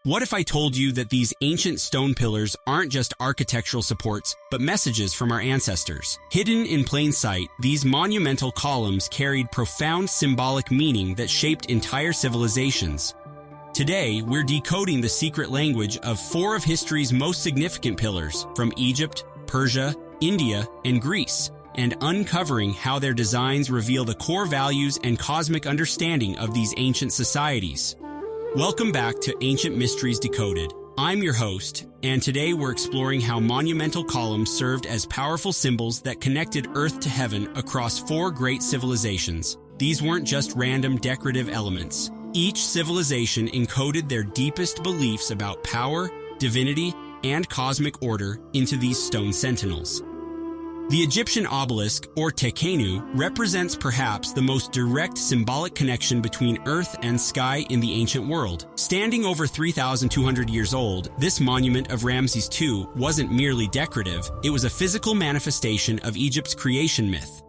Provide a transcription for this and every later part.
What if I told you that these ancient stone pillars aren't just architectural supports, but messages from our ancestors? Hidden in plain sight, these monumental columns carried profound symbolic meaning that shaped entire civilizations. Today, we're decoding the secret language of four of history's most significant pillars, from Egypt, Persia, India, and Greece, and uncovering how their designs reveal the core values and cosmic understanding of these ancient societies. Welcome back to Ancient Mysteries Decoded. I'm your host, and today we're exploring how monumental columns served as powerful symbols that connected Earth to heaven across four great civilizations. These weren't just random decorative elements. Each civilization encoded their deepest beliefs about power, divinity, and cosmic order into these stone sentinels. The Egyptian obelisk, or Tekhenu, represents perhaps the most direct symbolic connection between earth and sky in the ancient world. Standing over 3,200 years old, this monument of Ramses II wasn't merely decorative, it was a physical manifestation of Egypt's creation myth.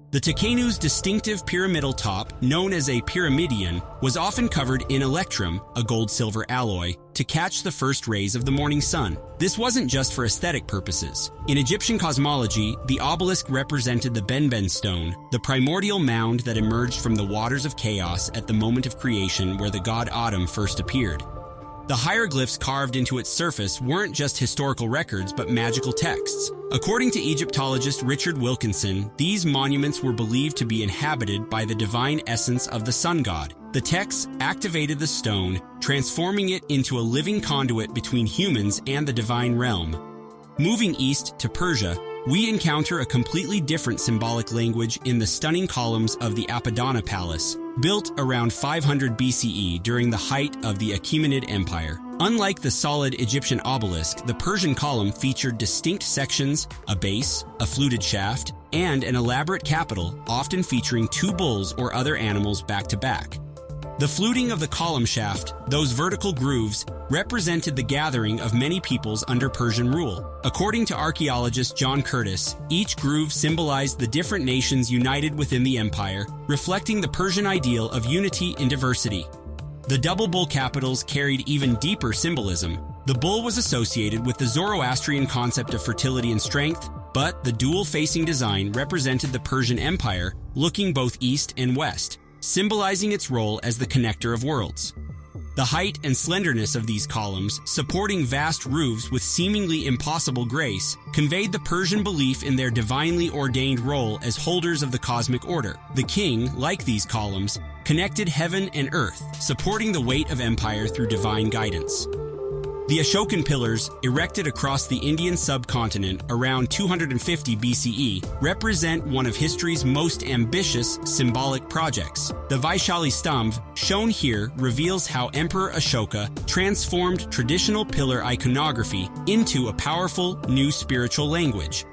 The Tekhenu's distinctive pyramidal top, known as a pyramidion, was often covered in electrum, a gold-silver alloy, to catch the first rays of the morning sun. This wasn't just for aesthetic purposes. In Egyptian cosmology, the obelisk represented the Benben stone, the primordial mound that emerged from the waters of chaos at the moment of creation where the god Atum first appeared. The hieroglyphs carved into its surface weren't just historical records but magical texts. According to Egyptologist Richard Wilkinson, these monuments were believed to be inhabited by the divine essence of the sun god. The texts activated the stone, transforming it into a living conduit between humans and the divine realm. Moving east to Persia, we encounter a completely different symbolic language in the stunning columns of the ab7a Palace, built around 500 BCE during the height of the Achaemenid Empire. Unlike the solid Egyptian obelisk, the Persian column featured distinct sections, a base, a fluted shaft, and an elaborate capital, often featuring two bulls or other animals back to back. The fluting of the column shaft, those vertical grooves, represented the gathering of many peoples under Persian rule. According to archaeologist John Curtis, each groove symbolized the different nations united within the empire, reflecting the Persian ideal of unity in diversity. The double bull capitals carried even deeper symbolism. The bull was associated with the Zoroastrian concept of fertility and strength, but the dual-facing design represented the Persian Empire, looking both east and west, symbolizing its role as the connector of worlds. The height and slenderness of these columns, supporting vast roofs with seemingly impossible grace, conveyed the Persian belief in their divinely ordained role as holders of the cosmic order. The king, like these columns, connected heaven and earth, supporting the weight of empire through divine guidance. The Ashokan pillars, erected across the Indian subcontinent around 250 BCE, represent one of history's most ambitious symbolic projects. The Vaishali Stambh, shown here, reveals how Emperor Ashoka transformed traditional pillar iconography into a powerful new spiritual language.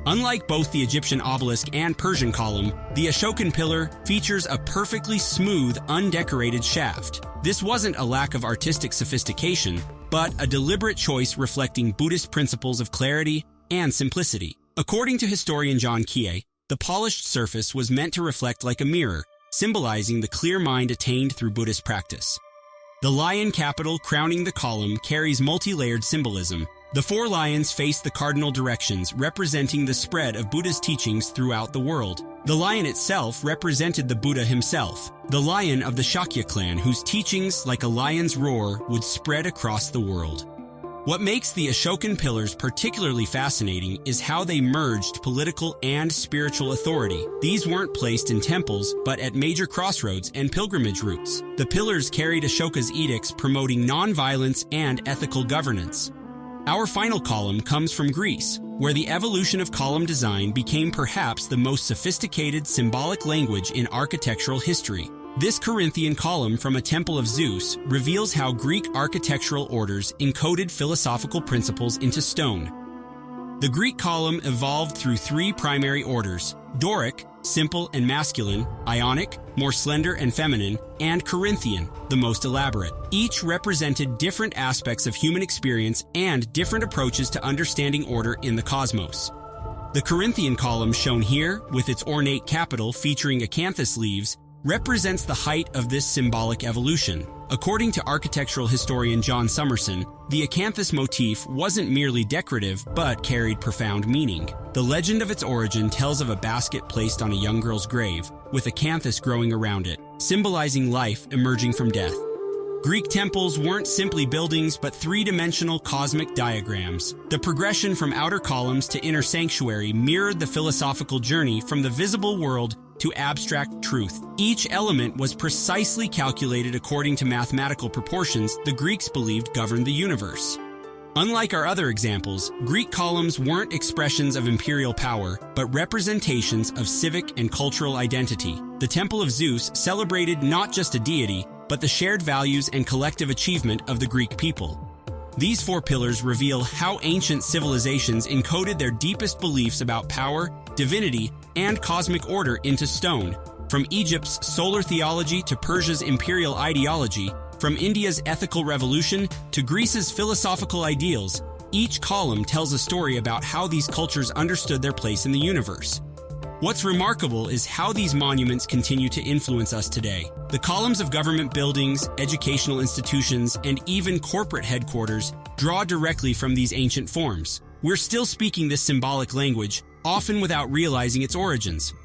Unlike both the Egyptian obelisk and Persian column, the Ashokan pillar features a perfectly smooth, undecorated shaft. This wasn't a lack of artistic sophistication, but a deliberate choice reflecting Buddhist principles of clarity and simplicity. According to historian John Kie, the polished surface was meant to reflect like a mirror, symbolizing the clear mind attained through Buddhist practice. The lion capital crowning the column carries multi-layered symbolism. The four lions face the cardinal directions, representing the spread of Buddha's teachings throughout the world. The lion itself represented the Buddha himself, the lion of the Shakya clan, whose teachings, like a lion's roar, would spread across the world. What makes the Ashokan pillars particularly fascinating is how they merged political and spiritual authority. These weren't placed in temples, but at major crossroads and pilgrimage routes. The pillars carried Ashoka's edicts promoting non-violence and ethical governance. Our final column comes from Greece, where the evolution of column design became perhaps the most sophisticated symbolic language in architectural history. This Corinthian column from a temple of Zeus reveals how Greek architectural orders encoded philosophical principles into stone. The Greek column evolved through three primary orders: Doric, simple and masculine; Ionic, more slender and feminine; and Corinthian, the most elaborate. Each represented different aspects of human experience and different approaches to understanding order in the cosmos. The Corinthian column, shown here, with its ornate capital featuring acanthus leaves, represents the height of this symbolic evolution. According to architectural historian John Summerson, the acanthus motif wasn't merely decorative, but carried profound meaning. The legend of its origin tells of a basket placed on a young girl's grave, with acanthus growing around it, symbolizing life emerging from death. Greek temples weren't simply buildings, but three-dimensional cosmic diagrams. The progression from outer columns to inner sanctuary mirrored the philosophical journey from the visible world to abstract truth. Each element was precisely calculated according to mathematical proportions the Greeks believed governed the universe. Unlike our other examples, Greek columns weren't expressions of imperial power, but representations of civic and cultural identity. The Temple of Zeus celebrated not just a deity, but the shared values and collective achievement of the Greek people. These four pillars reveal how ancient civilizations encoded their deepest beliefs about power, divinity, and cosmic order into stone. From Egypt's solar theology to Persia's imperial ideology, from India's ethical revolution to Greece's philosophical ideals, each column tells a story about how these cultures understood their place in the universe. What's remarkable is how these monuments continue to influence us today. The columns of government buildings, educational institutions, and even corporate headquarters draw directly from these ancient forms. We're still speaking this symbolic language, often without realizing its origins.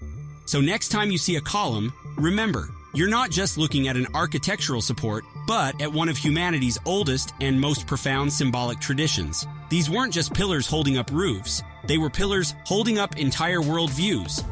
So next time you see a column, remember, you're not just looking at an architectural support, but at one of humanity's oldest and most profound symbolic traditions. These weren't just pillars holding up roofs. They were pillars holding up entire worldviews.